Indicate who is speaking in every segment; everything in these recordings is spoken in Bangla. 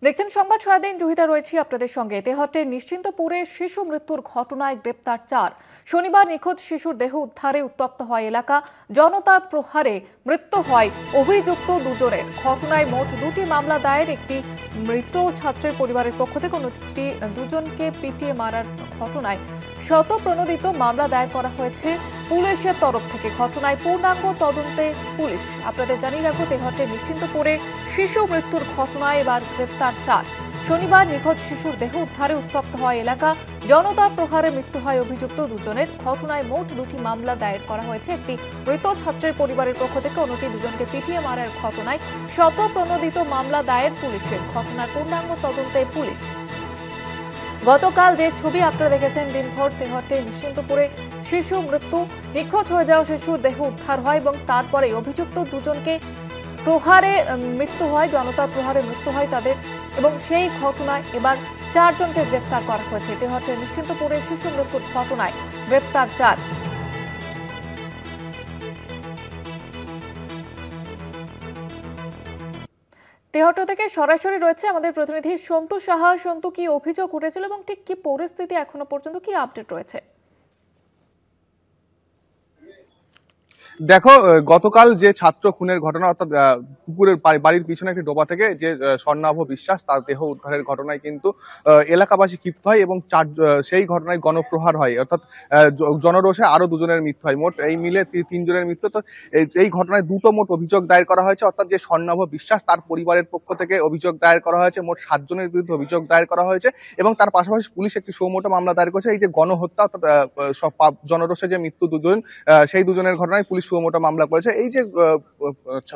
Speaker 1: দেখছেন সংবাদ সারাদিন। রুহিতা রয়েছি আপনাদের সঙ্গে। তেহট্টের নিশ্চিন্তপুরে শিশু মৃত্যুর ঘটনায় গ্রেপ্তার 4। শনিবার নিখোঁজ শিশুর দেহ উদ্ধারে উত্তপ্ত হয় এলাকা। জনতার প্রহারে মৃত্যু হয় অভিযুক্ত দুজনের। ঘটনায় মোট 2টি মামলা দায়ের। একটি মৃত ছাত্রের পরিবারের পক্ষ থেকে অন্যটি দুজনকে পিটিয়ে মারার ঘটনায় শতপ্রণোদিত মামলা দায়ের করা হয়েছে পুলিশের তরফ থেকে। ঘটনায় পূর্ণাঙ্গ তদন্তে পুলিশ। আপনাদের জানিয়ে রাখবো, তেহট্টের নিশ্চিন্তপুরে শিশু মৃত্যুর ঘটনায় এবার গ্রেপ্তার 4। শনিবার নিখোঁজ শিশুর দেহ উদ্ধারে উত্তপ্ত হয় এলাকা। জনতার প্রহারে মৃত্যু হয় অভিযুক্ত দুজনের। ঘটনায় মোট 2টি মামলা দায়ের করা হয়েছে। একটি মৃত ছাত্রের পরিবারের পক্ষ থেকে, অন্যটি দুজনকে পিটিয়ে মারার ঘটনায় শতপ্রণোদিত মামলা দায়ের পুলিশের। ঘটনার পূর্ণাঙ্গ তদন্তে পুলিশ। গতকাল যে ছবি আপনারা দেখেছেন, দিনভর তেহট্টে নিশ্চিন্তপুরে শিশু মৃত্যু, নিখোঁজ হয়ে যাওয়া শিশুর দেহ উদ্ধার হয় এবং তারপরে অভিযুক্ত দুজনকে প্রহারে মৃত্যু হয়, জনতার প্রহারে মৃত্যু হয় তাদের। এবং সেই ঘটনায় এবার 4 জনকে গ্রেপ্তার করা হয়েছে। তেহট্টের নিশ্চিন্তপুরে শিশু মৃত্যুর ঘটনায় গ্রেপ্তার 4। তেহট্ট থেকে সরাসরি রয়েছে আমাদের প্রতিনিধি সন্তু সাহা। সন্তু, কি অভিযোগ উঠেছিল এবং ঠিক কি পরিস্থিতি এখনো পর্যন্ত, কি আপডেট রয়েছে?
Speaker 2: দেখো, গতকাল যে ছাত্র খুনের ঘটনা, অর্থাৎ পুকুরের বাড়ির পিছনে একটি ডোবা থেকে যে স্বর্ণাভ বিশ্বাস তার দেহ উদ্ধারের ঘটনায় কিন্তু এলাকাবাসী ক্ষিপ্ত হয় এবং সেই ঘটনায় গণপ্রহার হয়, অর্থাৎ জনরোষে আরো দুজনের মৃত্যু হয়। মোট এই মিলে 3 জনের মৃত্যু। তো এই ঘটনায় দুটো মোট অভিযোগ দায়ের করা হয়েছে, অর্থাৎ যে স্বর্ণাভ বিশ্বাস তার পরিবারের পক্ষ থেকে অভিযোগ দায়ের করা হয়েছে। মোট 7 জনের বিরুদ্ধে অভিযোগ দায়ের করা হয়েছে এবং তার পাশাপাশি পুলিশ একটি সুমোটো মামলা দায়ের করেছে। এই যে গণহত্যা, অর্থাৎ জনরোষে যে মৃত্যু দুজন, সেই দুজনের ঘটনায় পুলিশ সুমোটো মামলা করেছে। এই যে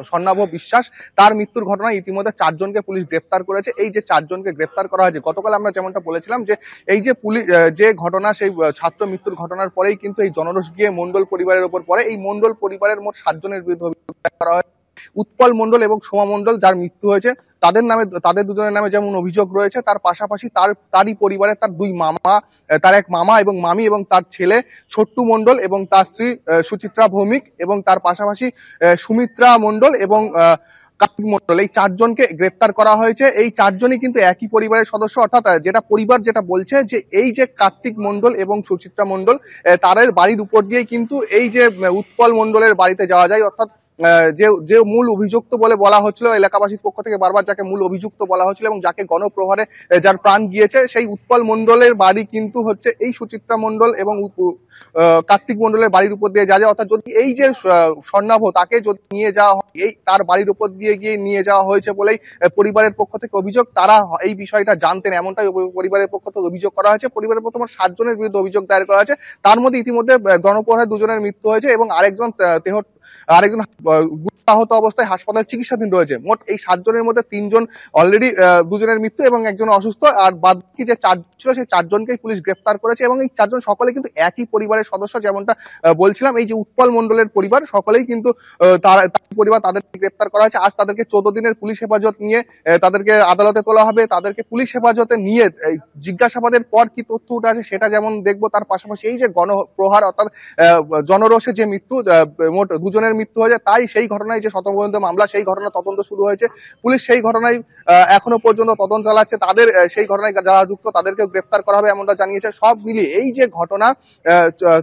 Speaker 2: স্বর্ণাভ বিশ্বাস তার মৃত্যুর ঘটনায় ইতিমধ্যে 4 জনকে পুলিশ গ্রেপ্তার করেছে। এই যে 4 জনকে গ্রেপ্তার করা হয়েছে, গতকাল আমরা যেমনটা বলেছিলাম যে এই যে পুলিশ যে ঘটনা, সেই ছাত্র মৃত্যুর ঘটনার পরেই কিন্তু এই জনরোষ গিয়ে মন্ডল পরিবারের উপর পড়ে। এই মন্ডল পরিবারের মোট 7 জনের বিরুদ্ধে অভিযোগ করা হয়। উৎপল মন্ডল এবং সোমা মন্ডল যার মৃত্যু হয়েছে, তাদের দুজনের নামে যেমন অভিযোগ রয়েছে, তার পাশাপাশি তারই পরিবারের তার 2 মামা, তার এক মামা এবং মামি এবং তার ছেলে ছোট্টু মন্ডল এবং তার স্ত্রী সুচিত্রা ভৌমিক এবং তার পাশাপাশি সুমিত্রা মন্ডল এবং কার্তিক মন্ডল, এই 4 জনকে গ্রেপ্তার করা হয়েছে। এই 4 জনই কিন্তু একই পরিবারের সদস্য, অর্থাৎ যেটা পরিবার যেটা বলছে যে এই যে কার্তিক মন্ডল এবং সুচিত্রা মন্ডল, তাদের বাড়ির উপর দিয়েই কিন্তু এই যে উৎপল মন্ডলের বাড়িতে যাওয়া যায়। অর্থাৎ যে মূল অভিযুক্ত বলে বলা হচ্ছিল এলাকাবাসীর পক্ষ থেকে, বারবার যাকে মূল অভিযুক্ত বলা হচ্ছিল এবং যাকে গণপ্রহারে যার প্রাণ গিয়েছে, সেই উৎপল মন্ডলের বাড়ি কিন্তু হচ্ছে এই সুচিত্রা মন্ডল এবং কার্তিক মন্ডলের বাড়ির উপর দিয়ে যায়। অর্থাৎ যদি এই যে স্বর্ণাভ তাকে যদি নিয়ে যাওয়া হয়, এই তার বাড়ির উপর দিয়ে গিয়ে নিয়ে যাওয়া হয়েছে বলেই পরিবারের পক্ষ থেকে অভিযোগ। তারা এই বিষয়টা জানতেন, এমনটাই পরিবারের পক্ষ থেকে অভিযোগ করা হয়েছে। পরিবারের পক্ষ থেকে 7 জনের বিরুদ্ধে অভিযোগ দায়ের করা হয়েছে। তার মধ্যে ইতিমধ্যে গণপ্রহারে 2 জনের মৃত্যু হয়েছে এবং আরেকজন আহত অবস্থায় হাসপাতালে চিকিৎসাধীন রয়েছে। মোট এই 7 জনের মধ্যে 3 জন অলরেডি, 2 জনের মৃত্যু এবং একজন অসুস্থ, আর বাকি যে 4 ছিল সেই 4 জনকেই পুলিশ গ্রেপ্তার করেছে। এবং এই 4 জন সকলে কিন্তু একই পরিবারের সদস্য, যেমনটা বলছিলাম। এই যে উৎপল মন্ডলের পরিবার, সকলেই কিন্তু তার পরিবার, তাদেরকে গ্রেপ্তার করা হয়েছে। আজ তাদেরকে 14 দিনের পুলিশ হেফাজত নিয়ে তাদেরকে আদালতে তোলা হবে। তাদেরকে পুলিশ হেফাজতে নিয়ে জিজ্ঞাসাবাদের পর কি তথ্য উঠে আসে সেটা যেমন দেখবো, তার পাশাপাশি এই যে গণপ্রহার অর্থাৎ জনরোষে যে মৃত্যু, মোট 2 জনের মৃত্যু হয়েছে, তাই সেই ঘটনায় যে শতপ্রণোদিত মামলা, সেই ঘটনা তদন্ত শুরু হয়েছে। পুলিশ সেই ঘটনায় এখনো পর্যন্ত তদন্ত চালাচ্ছে। তাদের সেই ঘটনায় যারা যুক্ত তাদেরকে গ্রেপ্তার করা হবে এমনটা জানিয়েছে। সব মিলিয়ে এই যে ঘটনা,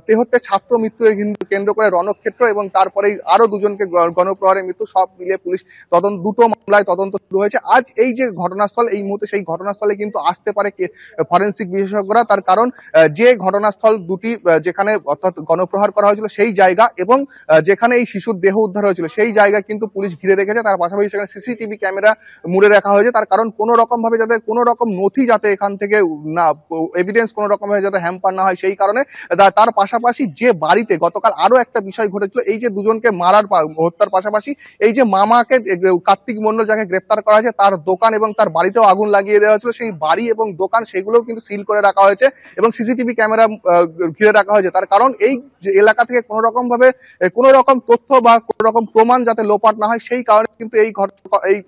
Speaker 2: তেহট্টে ছাত্র মৃত্যুকে কেন্দ্র করে রণক্ষেত্র এবং তারপরেই আরো 2 জনকে গণপ্রহারে মৃত্যু, সব মিলিয়ে পুলিশ তদন্ত, 2টো মামলায় তদন্ত শুরু হয়েছে। আজ এই যে ঘটনাস্থল, এই মুহূর্তে সেই ঘটনাস্থলে কিন্তু আসতে পারে ফরেন্সিক বিশেষজ্ঞরা। তার কারণ যে ঘটনাস্থল দুটি, যেখানে অর্থাৎ গণপ্রহার করা হয়েছিল সেই জায়গা এবং যেখানে এই শিশুর দেহ উদ্ধার হয়েছিল সেই জায়গা কিন্তু পুলিশ ঘিরে রেখেছে। তার পাশাপাশি সেখানে সিসিটিভি ক্যামেরা মুড়ে রাখা হয়েছে। তার কারণ কোনো রকম ভাবে যাতে কোনো রকম নথি যাতে এখান থেকে না, এভিডেন্স কোনো রকম ভাবে যাতে হ্যাম্পার না হয় সেই কারণে। তার পাশাপাশি যে বাড়িতে গতকাল আরো একটা বিষয় ঘটেছিল, এই যে 2 জনকে হত্যার পাশাপাশি এই যে মামাকে, কার্তিক মন্ডল যাকে গ্রেপ্তার করা হয়েছে, তার দোকান এবং তার বাড়িতেও আগুন লাগিয়ে দেওয়া হয়েছিল। সেই বাড়ি এবং দোকান সেগুলোও কিন্তু সিল করে রাখা হয়েছে এবং সিসিটিভি ক্যামেরা ঘিরে রাখা হয়েছে। তার কারণ এই এলাকা থেকে কোনো রকম ভাবে কোনো রকম তথ্য বা কোনো রকম প্রমাণ যাতে লোপাট না হয়, সেই কারণে কিন্তু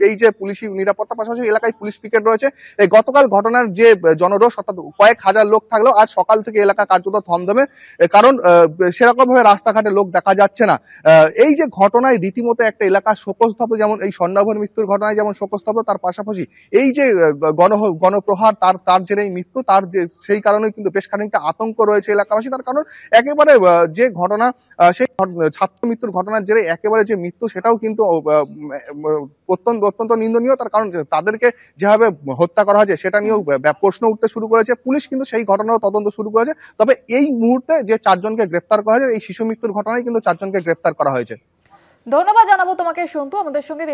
Speaker 2: এই যে পুলিশি নিরাপত্তা, পাশাপাশি এলাকায় পুলিশ পিকেট রয়েছে। এই গতকাল ঘটনার যে জনরোষ, অর্থাৎ কয়েক হাজার লোক থাকলেও আজ সকাল থেকে এলাকা কার্যত থমথমে, কারণ সেরকম ভাবে রাস্তাঘাটে লোক দেখা যাচ্ছে না। এই যে ঘটনায় রীতিমতো একটা এলাকা শোকস্তব্ধ, যেমন এই স্বর্ণাভর মৃত্যুর ঘটনায় যেমন শোকস্তব্ধ, তার পাশাপাশি এই যে গণপ্রহার, তার যে এই মৃত্যু, তার যে সেই কারণে কিন্তু বেশ খানিকটা আতঙ্ক রয়েছে এলাকাবাসী। তার কারণ একেবারে যে ঘটনা, সেই ছাত্র মৃত্যুর ঘটনার জেরে একেবারে যে মৃত্যু, সেটাও কিন্তু অত্যন্ত নিন্দনীয়। তার কারণ তাদেরকে যেভাবে হত্যা করা হয়েছে সেটা নিয়েও প্রশ্ন উঠতে শুরু করেছে। পুলিশ কিন্তু সেই ঘটনার তদন্ত শুরু করেছে। তবে এই মুহূর্তে যে 4 জনকে গ্রেফতার করা হয়েছে, এই শিশু মৃত্যুর ঘটনায় কিন্তু 4 জনকে গ্রেফতার করা হয়েছে।
Speaker 1: ধন্যবাদ জানাবো তোমাকে সন্তু। আমাদের সঙ্গে